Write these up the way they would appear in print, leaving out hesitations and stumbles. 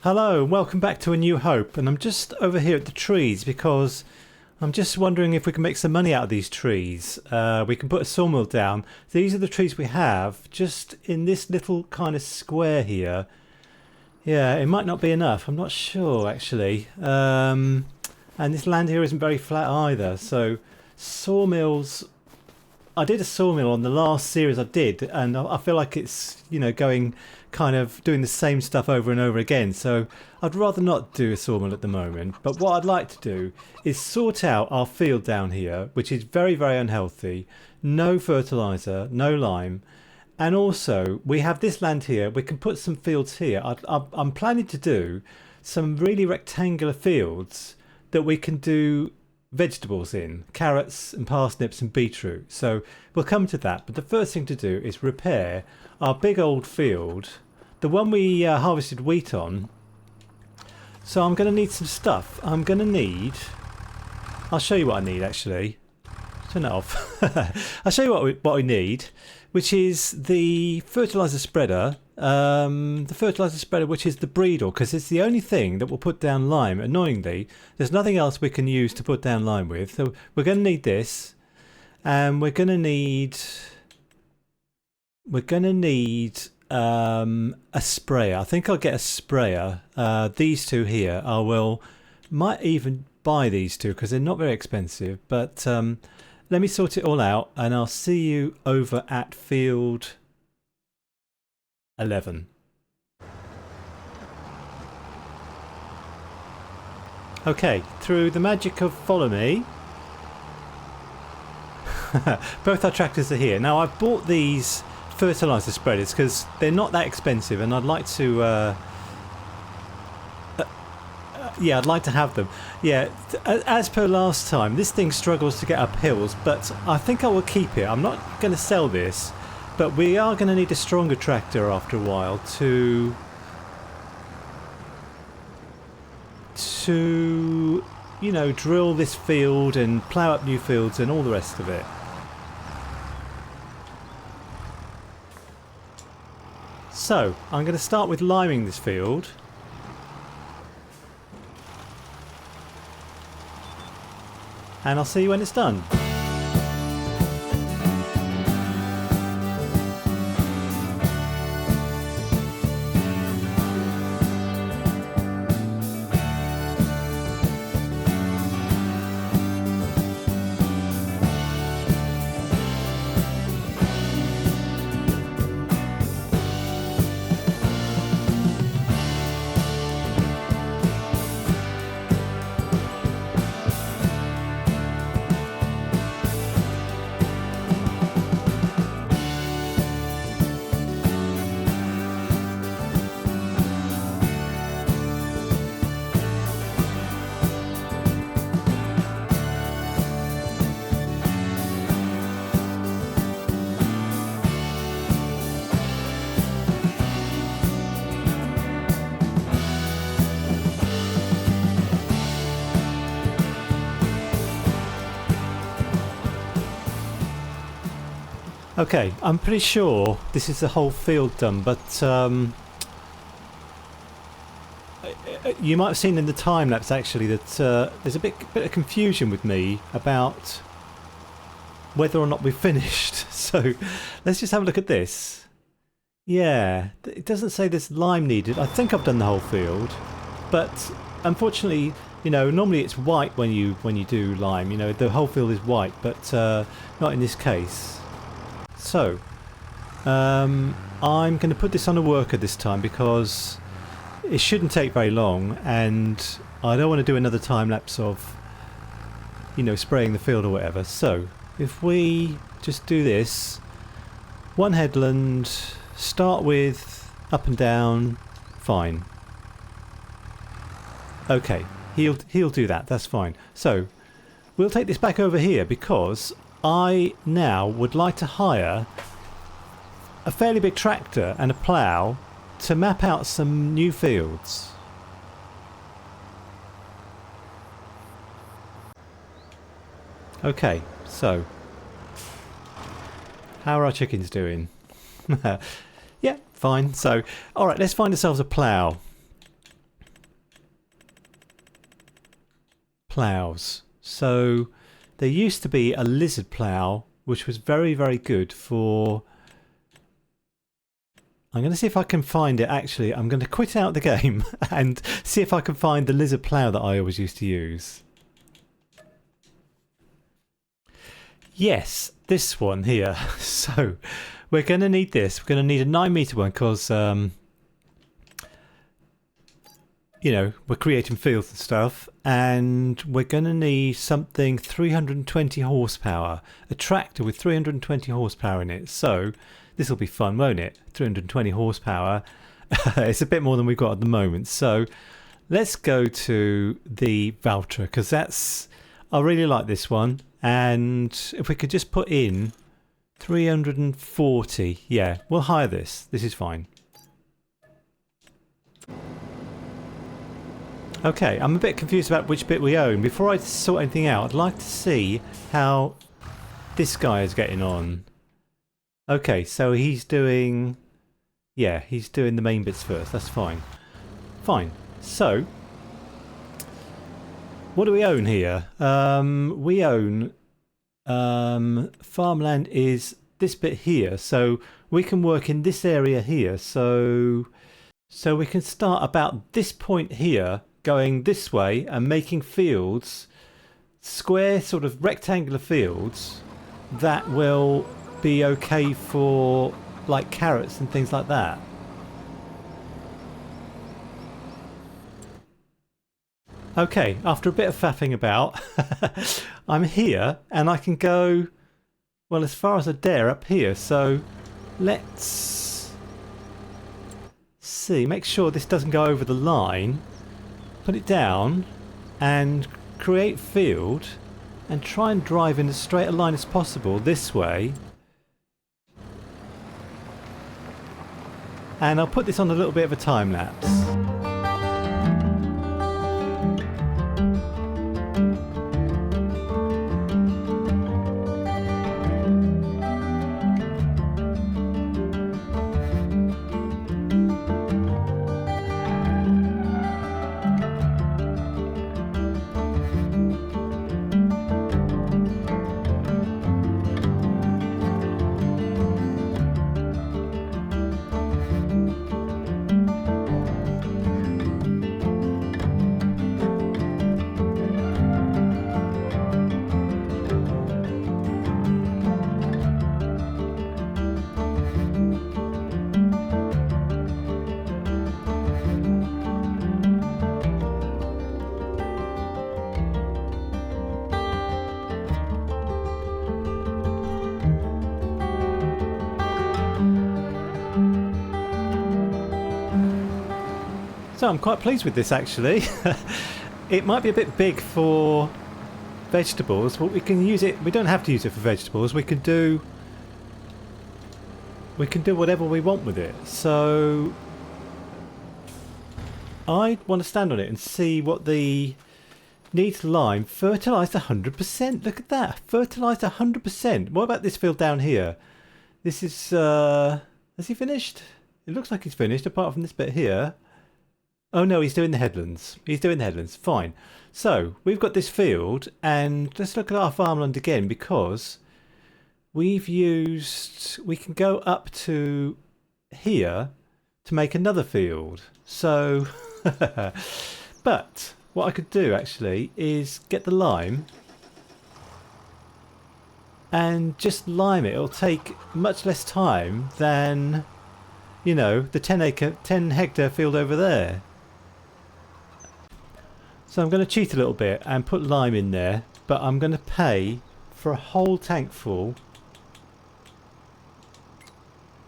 Hello and welcome back to A New Hope, and I'm just over here at the trees because I'm just wondering if we can make some money out of these trees. We can put a sawmill down. These are the trees we have just in this little kind of square here. Yeah, it might not be enough, I'm not sure actually. And this land here isn't very flat either, so sawmills... I did a sawmill on the last series I did, and I feel like it's, you know, going kind of doing the same stuff over and over again. So I'd rather not do a sawmill at the moment. But what I'd like to do is sort out our field down here, which is very, very unhealthy. No fertiliser, no lime. And also we have this land here. We can put some fields here. I'm planning to do some really rectangular fields that we can do vegetables in, carrots and parsnips and beetroot. So we'll come to that, but the first thing to do is repair our big old field, the one we harvested wheat on. So I'm going to need some stuff. I'm going to need... I'll show you what I need actually. Turn that off. I'll show you what we need, which is the fertiliser spreader. The fertiliser spreader, which is the breedle, because it's the only thing that will put down lime. Annoyingly, there's nothing else we can use to put down lime with. So we're going to need this, and we're going to need a sprayer. I think I'll get a sprayer. These two here, might even buy these two because they're not very expensive. But let me sort it all out, and I'll see you over at field 11. Okay, through the magic of follow me, both our tractors are here. Now I've bought these fertiliser spreaders because they're not that expensive, and I'd like to yeah, I'd like to have them. Yeah, as per last time, this thing struggles to get up hills, but I think I will keep it. I'm not going to sell this, but we are going to need a stronger tractor after a while to you know, drill this field and plough up new fields and all the rest of it. So I'm going to start with liming this field. And I'll see you when it's done. Okay, I'm pretty sure this is the whole field done, but you might have seen in the time lapse actually that there's a bit of confusion with me about whether or not we've finished. So let's just have a look at this. Yeah, it doesn't say there's lime needed. I think I've done the whole field, but unfortunately, you know, normally it's white when you do lime. You know, the whole field is white, but not in this case. So, I'm going to put this on a worker this time because it shouldn't take very long, and I don't want to do another time lapse of, you know, spraying the field or whatever. So, if we just do this, one headland, start with up and down, fine. Okay, he'll do that, that's fine. So, we'll take this back over here because I now would like to hire a fairly big tractor and a plough to map out some new fields. Okay, so how are our chickens doing? Yeah, fine. So, alright, let's find ourselves a plough. plows. So there used to be a lizard plow which was very, very good for... I'm going to see if I can find it. Actually, I'm going to quit out the game and see if I can find the lizard plow that I always used to use. Yes, this one here. So we're going to need this. We're going to need a 9-meter one because, you know, we're creating fields and stuff, and we're going to need something 320 horsepower. A tractor with 320 horsepower in it. So this will be fun, won't it? 320 horsepower. It's a bit more than we've got at the moment. So let's go to the Valtra because that's... I really like this one. And if we could just put in 340. Yeah, we'll hire this. This is fine. Okay, I'm a bit confused about which bit we own. Before I sort anything out, I'd like to see how this guy is getting on. Okay, so he's doing... Yeah, he's doing the main bits first. That's fine. Fine. So, what do we own here? We own... farmland is this bit here. So, we can work in this area here. So we can start about this point here, going this way and making fields, square sort of rectangular fields that will be okay for like carrots and things like that. Okay, after a bit of faffing about, I'm here and I can go, well, as far as I dare up here. So let's see, make sure this doesn't go over the line. Put it down and create field and try and drive in as straight a line as possible this way. And I'll put this on a little bit of a time lapse. So I'm quite pleased with this actually. It might be a bit big for vegetables, but we can use it. We don't have to use it for vegetables. We can do whatever we want with it. So I want to stand on it and see what the needs lime. Fertilised 100%. Look at that. Fertilised 100%. What about this field down here? This is has he finished? It looks like he's finished apart from this bit here. Oh no, he's doing the headlands. He's doing the headlands. Fine. So we've got this field, and let's look at our farmland again because we've used. We can go up to here to make another field. So, but what I could do actually is get the lime and just lime it. It'll take much less time than, you know, the 10 hectare field over there. So I'm going to cheat a little bit and put lime in there, but I'm going to pay for a whole tank full,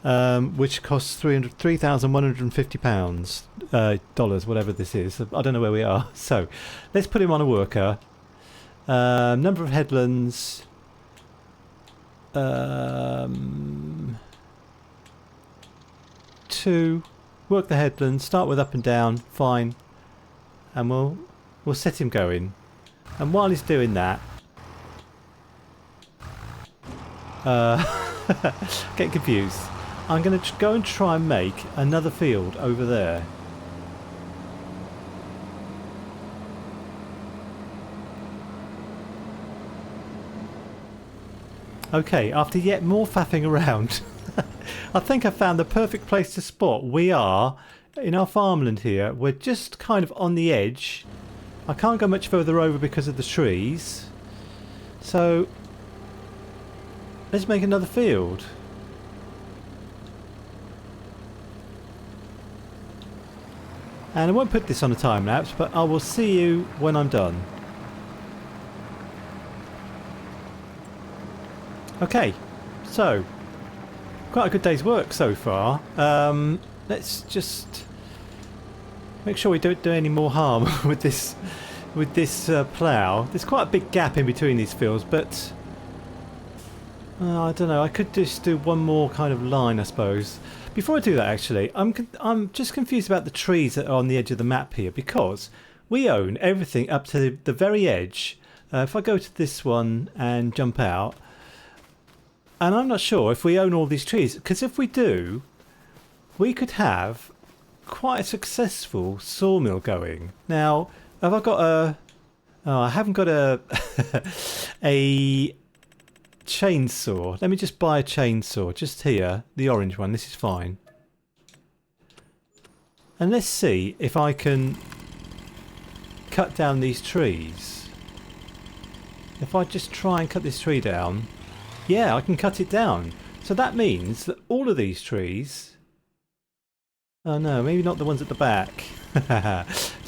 which costs £3,150, dollars, whatever this is. I don't know where we are. So let's put him on a worker. Number of headlands. 2. Work the headlands. Start with up and down. Fine. And we'll set him going. And while he's doing that, getting confused, I'm going to go and try and make another field over there. Okay, after yet more faffing around, I think I found the perfect place to spot. We are in our farmland here. We're just kind of on the edge. I can't go much further over because of the trees. So let's make another field. And I won't put this on a time lapse, but I will see you when I'm done. Okay, so quite a good day's work so far. Let's just make sure we don't do any more harm with this plough. There's quite a big gap in between these fields, but I don't know. I could just do one more kind of line, I suppose. Before I do that, actually, I'm just confused about the trees that are on the edge of the map here, because we own everything up to the very edge. If I go to this one and jump out, and I'm not sure if we own all these trees, because if we do, we could have quite a successful sawmill going. Now, have I got a... Oh, I haven't got a a chainsaw. Let me just buy a chainsaw just here, the orange one. This is fine. And let's see if I can cut down these trees. If I just try and cut this tree down, yeah, I can cut it down. So that means that all of these trees... Oh no, maybe not the ones at the back.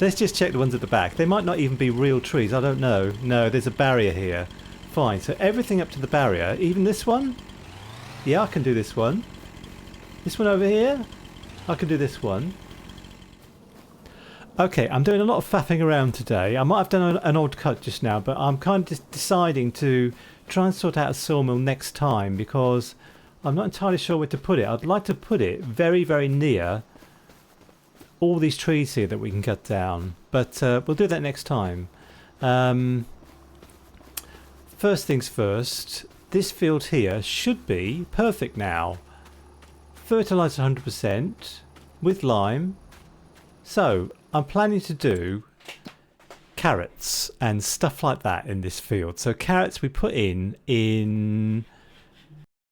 Let's just check the ones at the back. They might not even be real trees, I don't know. No, there's a barrier here. Fine, so everything up to the barrier, even this one? Yeah, I can do this one. This one over here? I can do this one. Okay, I'm doing a lot of faffing around today. I might have done an odd cut just now, but I'm kind of just deciding to try and sort out a sawmill next time, because I'm not entirely sure where to put it. I'd like to put it very, very near all these trees here that we can cut down, but we'll do that next time. First things first, this field here should be perfect now. Fertilised 100% with lime. So I'm planning to do carrots and stuff like that in this field. So carrots we put in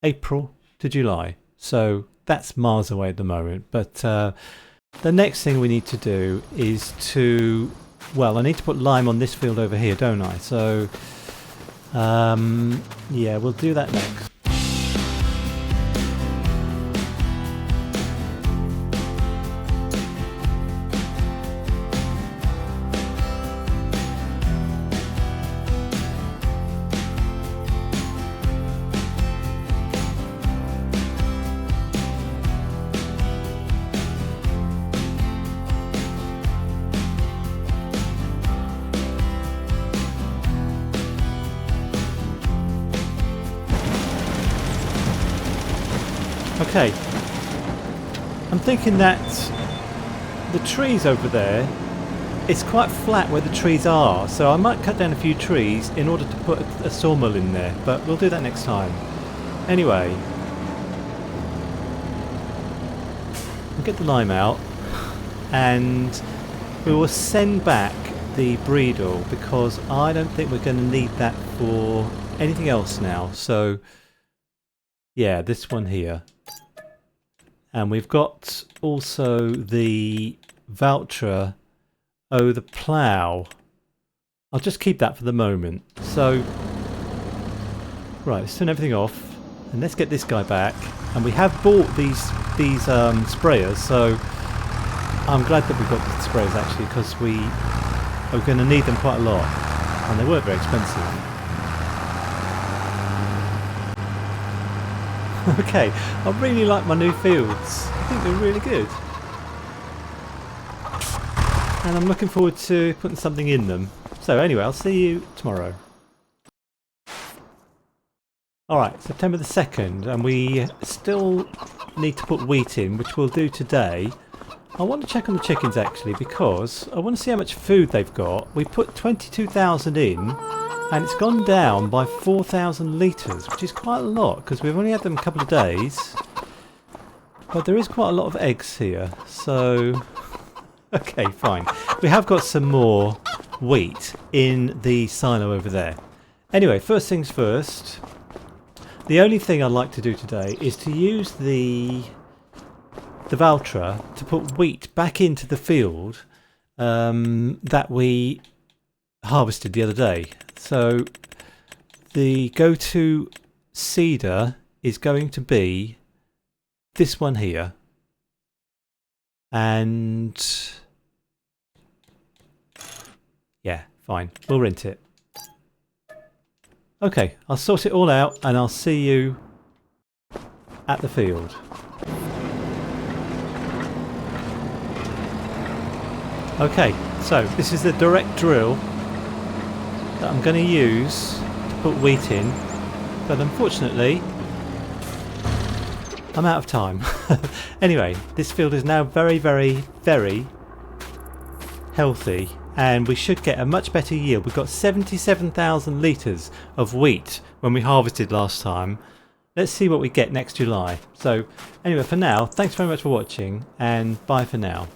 April to July. So that's miles away at the moment. But the next thing we need to do is to... Well, I need to put lime on this field over here, don't I? So... yeah, we'll do that next. Okay, I'm thinking that the trees over there, it's quite flat where the trees are, so I might cut down a few trees in order to put a sawmill in there, but we'll do that next time. Anyway, we'll get the lime out and we will send back the breedle, because I don't think we're going to need that for anything else now. So yeah, this one here. And we've got also the Valtra, the plough. I'll just keep that for the moment. So, right, let's turn everything off and let's get this guy back. And we have bought these sprayers, so I'm glad that we've got the sprayers actually, because we are going to need them quite a lot, and they weren't very expensive. Okay, I really like my new fields. I think they're really good. And I'm looking forward to putting something in them. So anyway, I'll see you tomorrow. Alright, September the 2nd, and we still need to put wheat in, which we'll do today. I want to check on the chickens actually, because I want to see how much food they've got. We put 22,000 in. And it's gone down by 4,000 litres, which is quite a lot, because we've only had them a couple of days. But there is quite a lot of eggs here, so... Okay, fine. We have got some more wheat in the silo over there. Anyway, first things first. The only thing I'd like to do today is to use the Valtra to put wheat back into the field that we harvested the other day. So the go-to seeder is going to be this one here, and yeah, fine, we'll rent it. Okay, I'll sort it all out and I'll see you at the field. Okay, so this is the direct drill that I'm going to use to put wheat in, but unfortunately I'm out of time. Anyway, this field is now very, very, very healthy, and we should get a much better yield. We've got 77,000 litres of wheat when we harvested last time. Let's see what we get next July. So anyway, for now, thanks very much for watching, and bye for now.